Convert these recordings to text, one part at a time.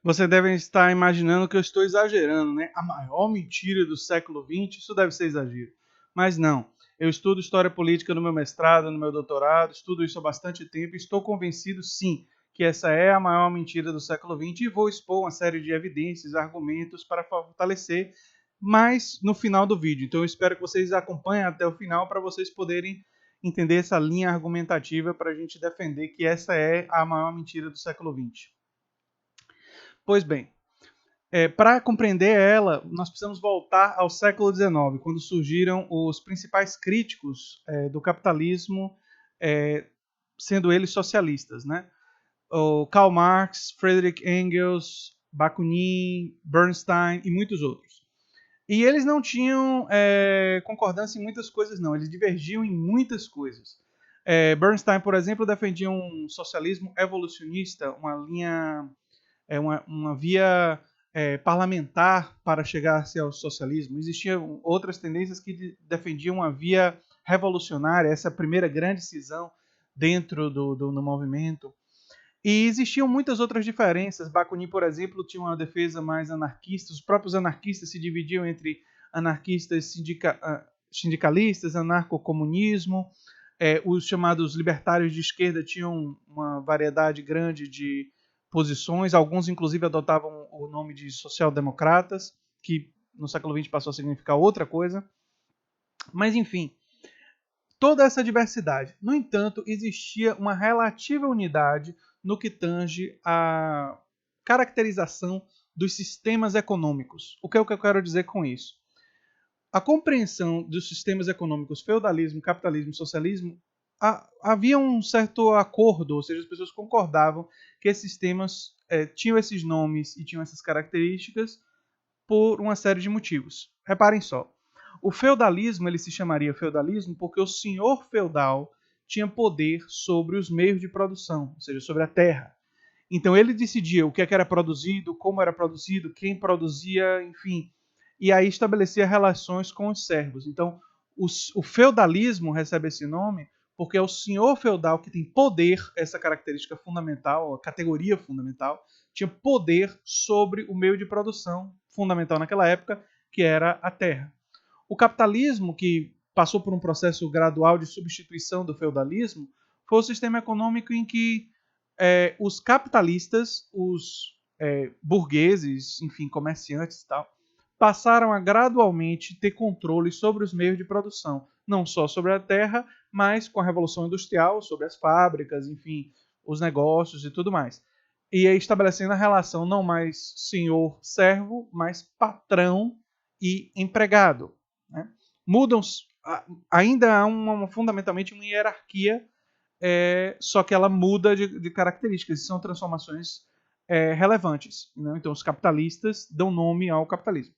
Você deve estar imaginando que eu estou exagerando, né? A maior mentira do século XX, isso deve ser exagero. Mas não. Eu estudo história política no meu mestrado, no meu doutorado, estudo isso há bastante tempo e estou convencido, sim, que essa é a maior mentira do século XX e vou expor uma série de evidências, argumentos para fortalecer, mas no final do vídeo. Então eu espero que vocês acompanhem até o final para vocês poderem entender essa linha argumentativa para a gente defender que essa é a maior mentira do século XX. Pois bem, para compreender ela, nós precisamos voltar ao século XIX, quando surgiram os principais críticos do capitalismo, sendo eles socialistas, né? O Karl Marx, Friedrich Engels, Bakunin, Bernstein e muitos outros. E eles não tinham concordância em muitas coisas, não. Eles divergiam em muitas coisas. Bernstein, por exemplo, defendia um socialismo evolucionista, uma linha, uma via parlamentar para chegar-se ao socialismo. Existiam outras tendências que defendiam uma via revolucionária, essa primeira grande cisão dentro do movimento. E existiam muitas outras diferenças. Bakunin, por exemplo, tinha uma defesa mais anarquista. Os próprios anarquistas se dividiam entre anarquistas sindicalistas, anarcocomunismo. Os chamados libertários de esquerda tinham uma variedade grande de posições. Alguns, inclusive, adotavam o nome de social-democratas, que no século XX passou a significar outra coisa. Mas, enfim, toda essa diversidade. No entanto, existia uma relativa unidade no que tange à caracterização dos sistemas econômicos. O que é o que eu quero dizer com isso? A compreensão dos sistemas econômicos, feudalismo, capitalismo, socialismo, havia um certo acordo, ou seja, as pessoas concordavam que esses sistemas tinham esses nomes e tinham essas características por uma série de motivos. Reparem só. O feudalismo, ele se chamaria feudalismo porque o senhor feudal tinha poder sobre os meios de produção, ou seja, sobre a terra. Então ele decidia o que era produzido, como era produzido, quem produzia, enfim. E aí estabelecia relações com os servos. Então o feudalismo recebe esse nome porque é o senhor feudal que tem poder, essa característica fundamental, a categoria fundamental, tinha poder sobre o meio de produção fundamental naquela época, que era a terra. O capitalismo, que passou por um processo gradual de substituição do feudalismo, foi o sistema econômico em que os capitalistas, os burgueses, enfim, comerciantes e tal, passaram a gradualmente ter controle sobre os meios de produção, não só sobre a terra, mas com a Revolução Industrial, sobre as fábricas, enfim, os negócios e tudo mais. E aí estabelecendo a relação não mais senhor-servo, mas patrão e empregado. Né? Mudam, ainda há fundamentalmente uma hierarquia, só que ela muda de características, e são transformações relevantes. Né? Então os capitalistas dão nome ao capitalismo.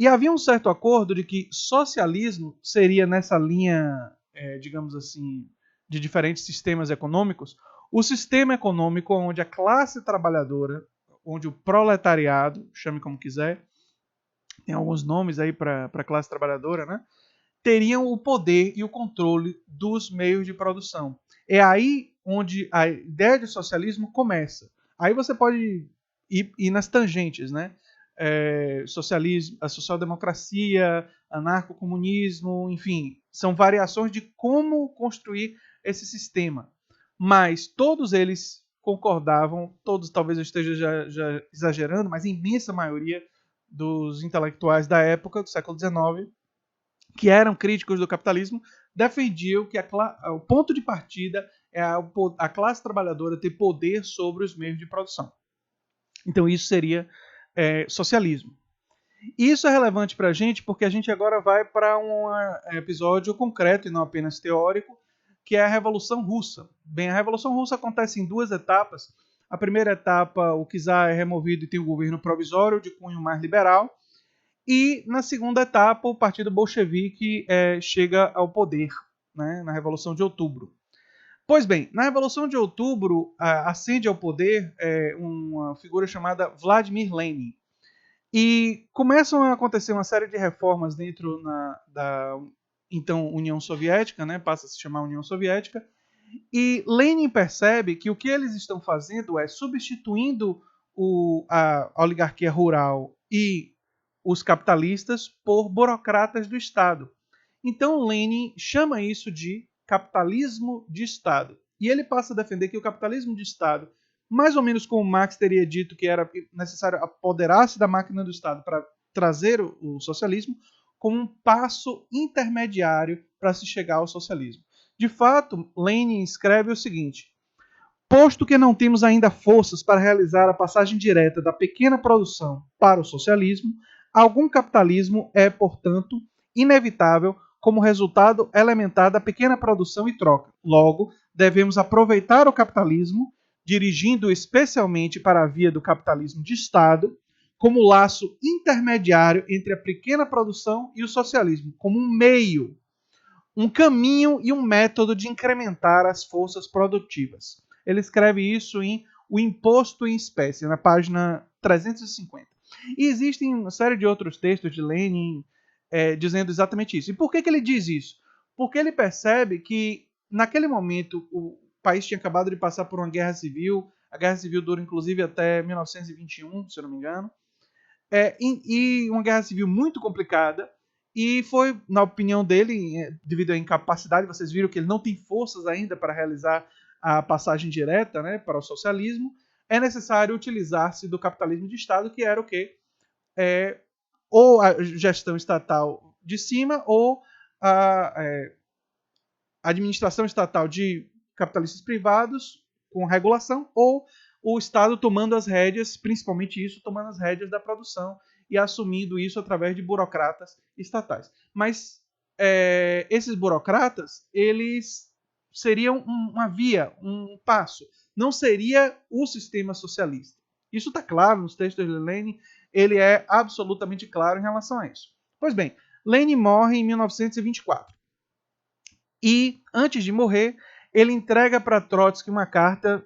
E havia um certo acordo de que socialismo seria nessa linha, digamos assim, de diferentes sistemas econômicos, o sistema econômico onde a classe trabalhadora, onde o proletariado, chame como quiser, tem alguns nomes aí para a classe trabalhadora, né? Teriam o poder e o controle dos meios de produção. É aí onde a ideia de socialismo começa. Aí você pode ir nas tangentes, né? Socialismo, a social-democracia, anarcocomunismo, enfim, são variações de como construir esse sistema. Mas todos eles concordavam, todos talvez eu esteja já exagerando, mas a imensa maioria dos intelectuais da época, do século XIX, que eram críticos do capitalismo, defendiam que o ponto de partida é a classe trabalhadora ter poder sobre os meios de produção. Então isso seria socialismo. E isso é relevante para a gente porque a gente agora vai para um episódio concreto e não apenas teórico, que é a Revolução Russa. Bem, a Revolução Russa acontece em duas etapas. A primeira etapa, o czar é removido e tem um governo provisório de cunho mais liberal. E na segunda etapa, o Partido Bolchevique chega ao poder, né, na Revolução de Outubro. Pois bem, na Revolução de Outubro, ascende ao poder uma figura chamada Vladimir Lenin. E começam a acontecer uma série de reformas dentro da então União Soviética, né, passa a se chamar União Soviética, e Lenin percebe que o que eles estão fazendo é substituindo a oligarquia rural e os capitalistas por burocratas do Estado. Então Lenin chama isso de capitalismo de Estado. E ele passa a defender que o capitalismo de Estado, mais ou menos como Marx teria dito que era necessário apoderar-se da máquina do Estado para trazer o socialismo, como um passo intermediário para se chegar ao socialismo. De fato, Lenin escreve o seguinte: posto que não temos ainda forças para realizar a passagem direta da pequena produção para o socialismo, algum capitalismo é, portanto, inevitável como resultado elementar da pequena produção e troca. Logo, devemos aproveitar o capitalismo, dirigindo especialmente para a via do capitalismo de Estado, como laço intermediário entre a pequena produção e o socialismo, como um meio, um caminho e um método de incrementar as forças produtivas. Ele escreve isso em O Imposto em Espécie, na página 350. E existem uma série de outros textos de Lenin dizendo exatamente isso. E por que ele diz isso? Porque ele percebe que, naquele momento, o país tinha acabado de passar por uma guerra civil. A guerra civil dura, inclusive, até 1921, se eu não me engano. E uma guerra civil muito complicada. E foi, na opinião dele, devido à incapacidade, vocês viram que ele não tem forças ainda para realizar a passagem direta, né, para o socialismo, é necessário utilizar-se do capitalismo de Estado, que era o quê? Ou a gestão estatal de cima, ou a administração estatal de capitalistas privados com regulação, ou o Estado tomando as rédeas, principalmente isso, tomando as rédeas da produção e assumindo isso através de burocratas estatais. Mas esses burocratas, eles seriam uma via, um passo. Não seria o sistema socialista. Isso está claro nos textos de Lenin, ele é absolutamente claro em relação a isso. Pois bem, Lenin morre em 1924. E, antes de morrer, ele entrega para Trotsky uma carta,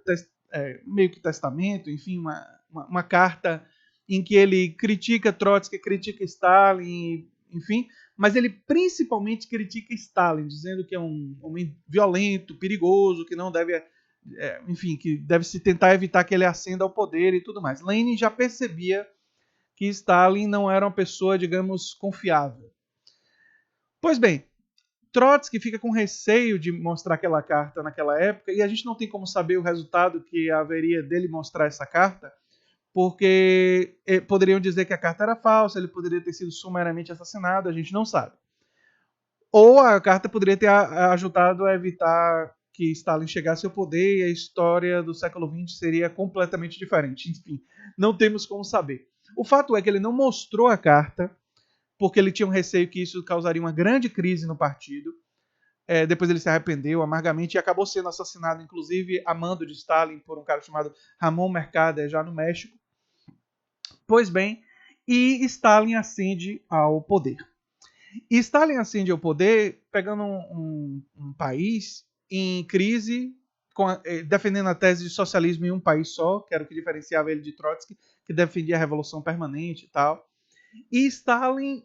meio que testamento, enfim, uma carta em que ele critica Trotsky, critica Stalin, enfim, mas ele principalmente critica Stalin, dizendo que é um homem violento, perigoso, que não deve, enfim, que deve se tentar evitar que ele ascenda ao poder e tudo mais. Lenin já percebia que Stalin não era uma pessoa, digamos, confiável. Pois bem, Trotsky fica com receio de mostrar aquela carta naquela época, e a gente não tem como saber o resultado que haveria dele mostrar essa carta, porque poderiam dizer que a carta era falsa, ele poderia ter sido sumariamente assassinado, a gente não sabe. Ou a carta poderia ter ajudado a evitar que Stalin chegasse ao poder e a história do século XX seria completamente diferente. Enfim, não temos como saber. O fato é que ele não mostrou a carta, porque ele tinha um receio que isso causaria uma grande crise no partido. Depois ele se arrependeu amargamente e acabou sendo assassinado, inclusive, a mando de Stalin, por um cara chamado Ramon Mercader, já no México. Pois bem, e Stalin ascende ao poder. E Stalin ascende ao poder pegando um país em crise, defendendo a tese de socialismo em um país só, que era o que diferenciava ele de Trotsky, que defendia a revolução permanente e tal. E Stalin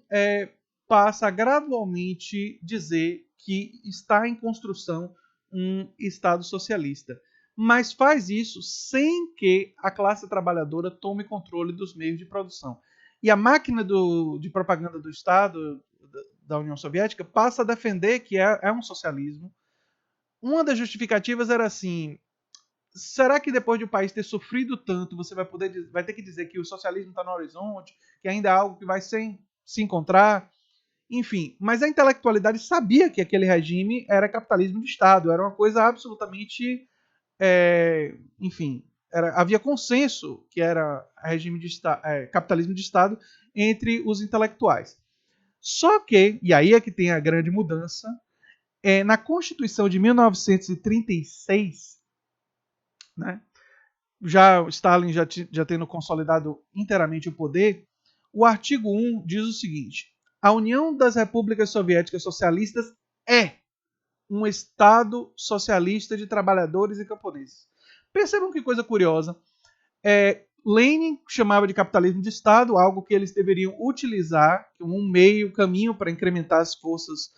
passa a gradualmente dizer que está em construção um Estado socialista. Mas faz isso sem que a classe trabalhadora tome controle dos meios de produção. E a máquina de propaganda do Estado, da União Soviética, passa a defender que é um socialismo. Uma das justificativas era assim: será que depois de o país ter sofrido tanto, você vai ter que dizer que o socialismo está no horizonte, que ainda é algo que vai se encontrar? Enfim, mas a intelectualidade sabia que aquele regime era capitalismo de Estado, era uma coisa absolutamente, enfim, havia consenso que era regime de capitalismo de Estado entre os intelectuais. Só que, e aí é que tem a grande mudança, na Constituição de 1936, né, já Stalin já tendo consolidado inteiramente o poder, o artigo 1 diz o seguinte: a União das Repúblicas Soviéticas Socialistas é um Estado socialista de trabalhadores e camponeses. Percebam que coisa curiosa. Lenin chamava de capitalismo de Estado, algo que eles deveriam utilizar como um meio, caminho para incrementar as forças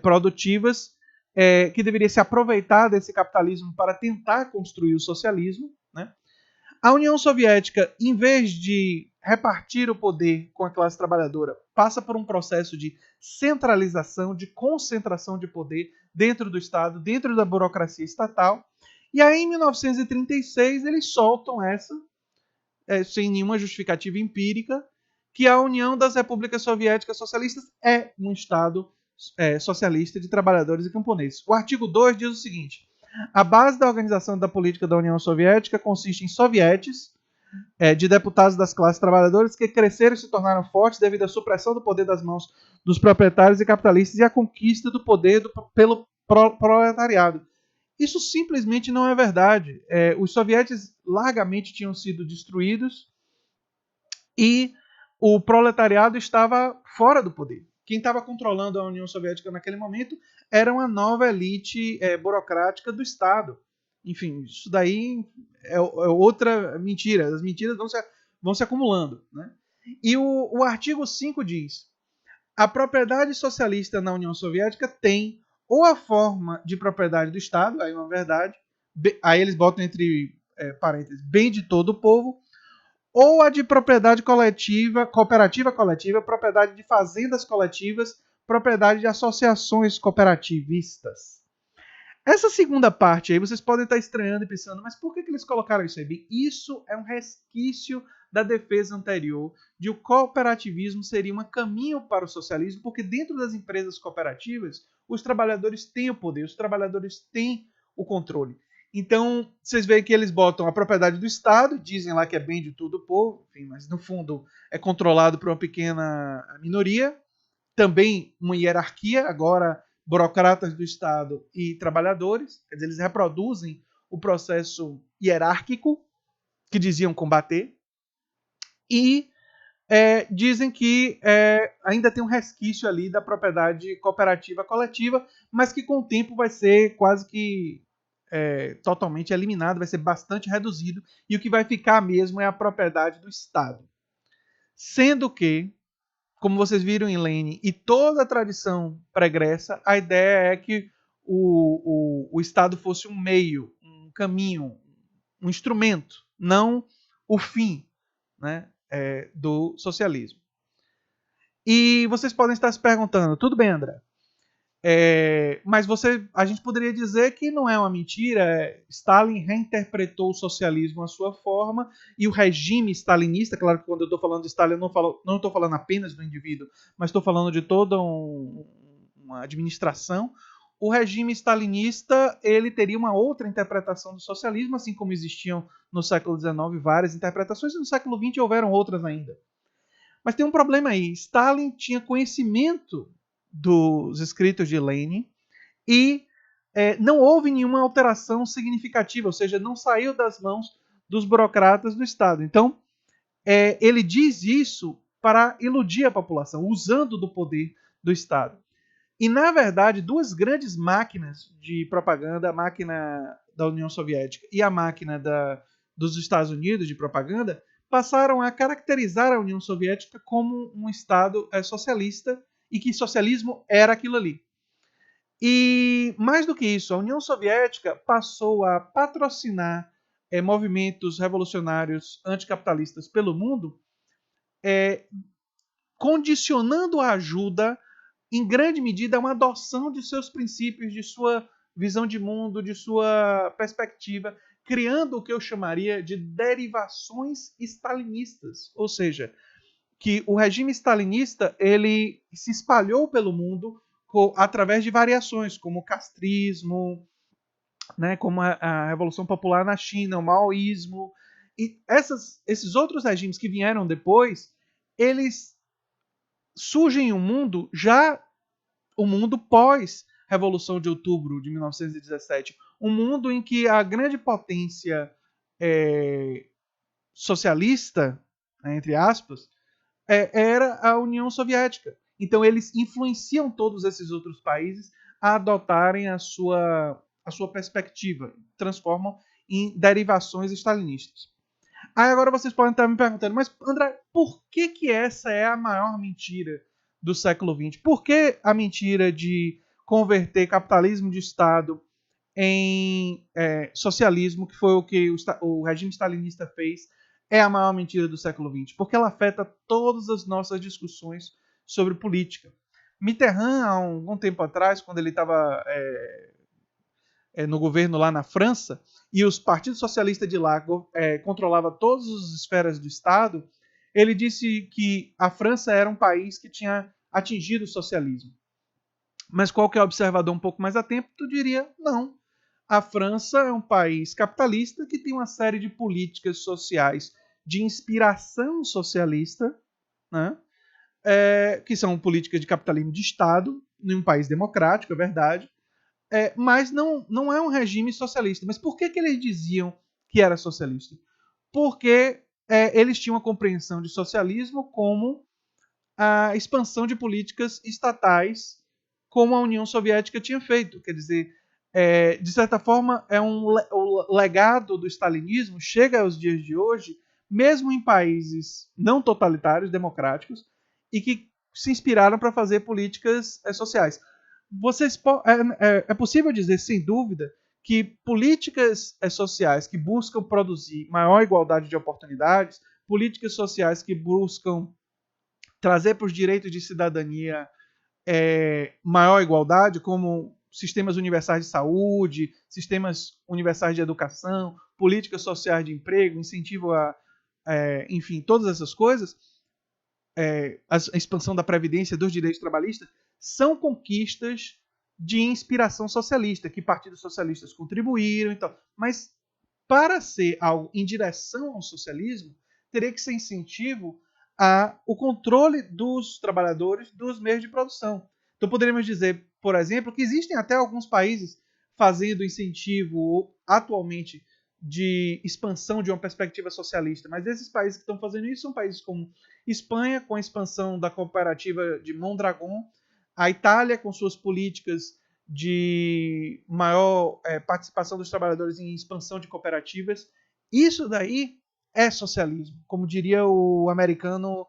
produtivas, que deveria se aproveitar desse capitalismo para tentar construir o socialismo, né? A União Soviética, em vez de repartir o poder com a classe trabalhadora, passa por um processo de centralização, de concentração de poder dentro do Estado, dentro da burocracia estatal. E aí, em 1936, eles soltam essa, sem nenhuma justificativa empírica, que a União das Repúblicas Soviéticas Socialistas é um Estado socialista de trabalhadores e camponeses. O artigo 2 diz o seguinte: a base da organização da política da União Soviética consiste em sovietes de deputados das classes trabalhadoras que cresceram e se tornaram fortes devido à supressão do poder das mãos dos proprietários e capitalistas e à conquista do poder pelo proletariado. Isso simplesmente não é verdade. Os sovietes largamente tinham sido destruídos e o proletariado estava fora do poder. Quem estava controlando a União Soviética naquele momento era uma nova elite burocrática do Estado. Enfim, isso daí é outra mentira. As mentiras vão se acumulando. Né? E o artigo 5 diz: a propriedade socialista na União Soviética tem ou a forma de propriedade do Estado, aí é uma verdade, aí eles botam entre parênteses, bem de todo o povo, ou a de propriedade coletiva, cooperativa coletiva, propriedade de fazendas coletivas, propriedade de associações cooperativistas. Essa segunda parte aí, vocês podem estar estranhando e pensando, mas por que eles colocaram isso aí? Bem, isso é um resquício da defesa anterior de o cooperativismo seria um caminho para o socialismo, porque dentro das empresas cooperativas, os trabalhadores têm o poder, os trabalhadores têm o controle. Então, vocês veem que eles botam a propriedade do Estado, dizem lá que é bem de todo o povo, enfim, mas no fundo é controlado por uma pequena minoria, também uma hierarquia, agora burocratas do Estado e trabalhadores, quer dizer, eles reproduzem o processo hierárquico que diziam combater, e dizem que ainda tem um resquício ali da propriedade cooperativa coletiva, mas que com o tempo vai ser quase que totalmente eliminado, vai ser bastante reduzido, e o que vai ficar mesmo é a propriedade do Estado. Sendo que, como vocês viram em Lenin e toda a tradição pregressa, a ideia é que o Estado fosse um meio, um caminho, um instrumento, não o fim, né, do socialismo. E vocês podem estar se perguntando, tudo bem, André, mas a gente poderia dizer que não é uma mentira. Stalin reinterpretou o socialismo à sua forma e o regime stalinista, claro que quando eu estou falando de Stalin eu não estou falando apenas do indivíduo, mas estou falando de toda uma administração. O regime stalinista ele teria uma outra interpretação do socialismo, assim como existiam no século XIX várias interpretações, e no século XX houveram outras ainda. Mas tem um problema aí. Stalin tinha conhecimento dos escritos de Lenin e não houve nenhuma alteração significativa, ou seja, não saiu das mãos dos burocratas do Estado. Então, ele diz isso para iludir a população, usando do poder do Estado. E, na verdade, duas grandes máquinas de propaganda, a máquina da União Soviética e a máquina dos Estados Unidos de propaganda, passaram a caracterizar a União Soviética como um Estado socialista e que socialismo era aquilo ali. E, mais do que isso, a União Soviética passou a patrocinar movimentos revolucionários anticapitalistas pelo mundo, condicionando a ajuda, em grande medida, a uma adoção de seus princípios, de sua visão de mundo, de sua perspectiva, criando o que eu chamaria de derivações stalinistas. Ou seja, que o regime stalinista ele se espalhou pelo mundo através de variações, como o castrismo, né, como a Revolução Popular na China, o maoísmo. E esses outros regimes que vieram depois, eles surgem um mundo o mundo pós Revolução de Outubro de 1917, um mundo em que a grande potência socialista, né, entre aspas, era a União Soviética. Então eles influenciam todos esses outros países a adotarem a sua perspectiva, transformam em derivações stalinistas. Aí agora vocês podem estar me perguntando, mas André, por que essa é a maior mentira do século XX? Por que a mentira de converter capitalismo de Estado em socialismo, que foi o que o regime stalinista fez, é a maior mentira do século XX, porque ela afeta todas as nossas discussões sobre política. Mitterrand, há um tempo atrás, quando ele estava no governo lá na França, e os partidos socialistas de lá controlavam todas as esferas do Estado, ele disse que a França era um país que tinha atingido o socialismo. Mas qualquer observador um pouco mais atento diria, não. A França é um país capitalista que tem uma série de políticas sociais de inspiração socialista, né? Que são políticas de capitalismo de Estado, em um país democrático, é verdade, mas não é um regime socialista. Mas por que eles diziam que era socialista? Porque eles tinham a compreensão de socialismo como a expansão de políticas estatais, como a União Soviética tinha feito. Quer dizer, de certa forma, o legado do stalinismo chega aos dias de hoje, mesmo em países não totalitários, democráticos, e que se inspiraram para fazer políticas sociais. É possível dizer, sem dúvida, que políticas sociais que buscam produzir maior igualdade de oportunidades, políticas sociais que buscam trazer para os direitos de cidadania maior igualdade, como sistemas universais de saúde, sistemas universais de educação, políticas sociais de emprego, incentivo enfim, todas essas coisas, a expansão da previdência, dos direitos trabalhistas, são conquistas de inspiração socialista, que partidos socialistas contribuíram e tal. Mas para ser algo em direção ao socialismo, teria que ser incentivo ao controle dos trabalhadores dos meios de produção. Então poderíamos dizer, por exemplo, que existem até alguns países fazendo incentivo atualmente de expansão de uma perspectiva socialista, mas esses países que estão fazendo isso são países como Espanha, com a expansão da cooperativa de Mondragon, a Itália, com suas políticas de maior participação dos trabalhadores em expansão de cooperativas. Isso daí é socialismo, como diria o americano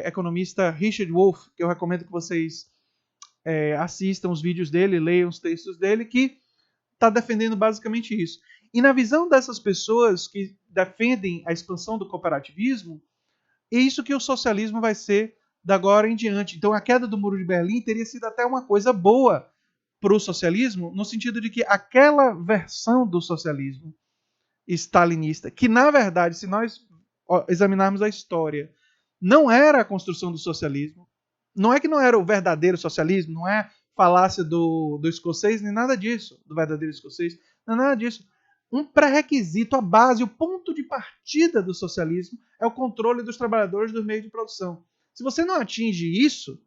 economista Richard Wolff, que eu recomendo que vocês assistam os vídeos dele, leiam os textos dele, que está defendendo basicamente isso. E na visão dessas pessoas que defendem a expansão do cooperativismo, é isso que o socialismo vai ser da agora em diante. Então a queda do Muro de Berlim teria sido até uma coisa boa para o socialismo, no sentido de que aquela versão do socialismo stalinista, que na verdade, se nós examinarmos a história, não era a construção do socialismo, não é que não era o verdadeiro socialismo, não é falácia do escocês, nem nada disso, do verdadeiro escocês, não é nada disso. Um pré-requisito, a base, o ponto de partida do socialismo é o controle dos trabalhadores dos meios de produção. Se você não atinge isso,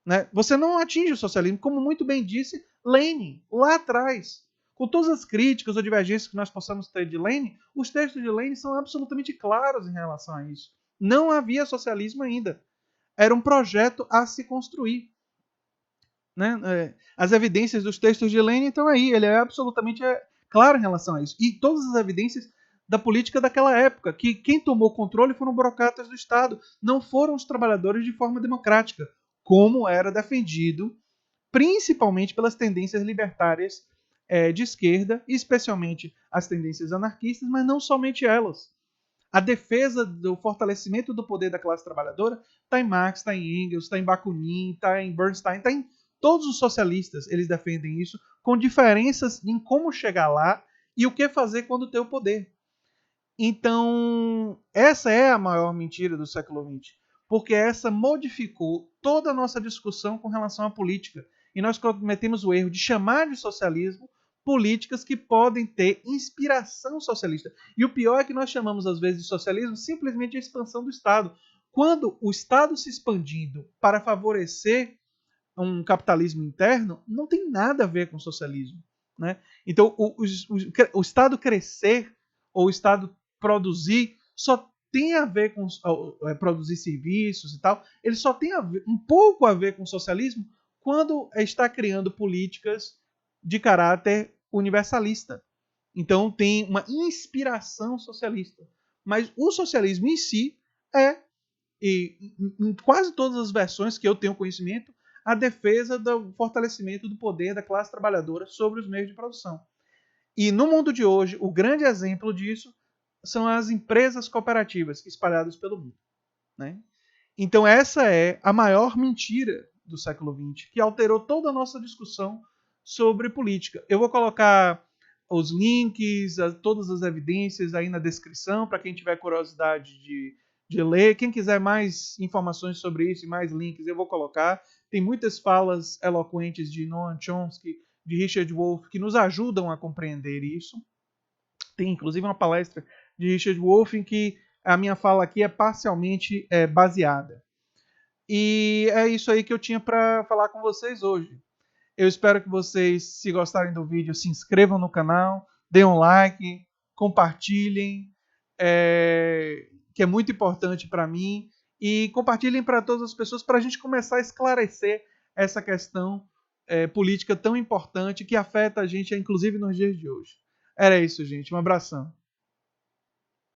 né, você não atinge o socialismo, como muito bem disse Lenin, lá atrás. Com todas as críticas ou divergências que nós possamos ter de Lenin, os textos de Lenin são absolutamente claros em relação a isso. Não havia socialismo ainda. Era um projeto a se construir. Né? As evidências dos textos de Lenin estão aí. Ele é absolutamente claro em relação a isso. E todas as evidências da política daquela época, que quem tomou controle foram burocratas do Estado, não foram os trabalhadores de forma democrática, como era defendido principalmente pelas tendências libertárias de esquerda, especialmente as tendências anarquistas, mas não somente elas. A defesa do fortalecimento do poder da classe trabalhadora está em Marx, está em Engels, está em Bakunin, está em Bernstein, está em todos os socialistas. Eles defendem isso com diferenças em como chegar lá e o que fazer quando tem o poder. Então, essa é a maior mentira do século XX, porque essa modificou toda a nossa discussão com relação à política. E nós cometemos o erro de chamar de socialismo políticas que podem ter inspiração socialista. E o pior é que nós chamamos, às vezes, de socialismo simplesmente a expansão do Estado. Quando o Estado se expandindo para favorecer um capitalismo interno, não tem nada a ver com socialismo. Né? Então, o Estado crescer ou o Estado produzir só tem a ver com produzir serviços e tal. Ele só tem um pouco a ver com socialismo quando está criando políticas de caráter universalista. Então tem uma inspiração socialista. Mas o socialismo em si e em quase todas as versões que eu tenho conhecimento, a defesa do fortalecimento do poder da classe trabalhadora sobre os meios de produção. E no mundo de hoje, o grande exemplo disso são as empresas cooperativas espalhadas pelo mundo, né? Então essa é a maior mentira do século XX, que alterou toda a nossa discussão sobre política. Eu vou colocar os links, todas as evidências aí na descrição, para quem tiver curiosidade de ler. Quem quiser mais informações sobre isso e mais links, eu vou colocar. Tem muitas falas eloquentes de Noam Chomsky, de Richard Wolff, que nos ajudam a compreender isso. Tem inclusive uma palestra de Richard Wolff em que a minha fala aqui é parcialmente baseada. E é isso aí que eu tinha para falar com vocês hoje. Eu espero que vocês, se gostarem do vídeo, se inscrevam no canal, deem um like, compartilhem, que é muito importante para mim, e compartilhem para todas as pessoas para a gente começar a esclarecer essa questão política tão importante que afeta a gente, inclusive nos dias de hoje. Era isso, gente. Um abração.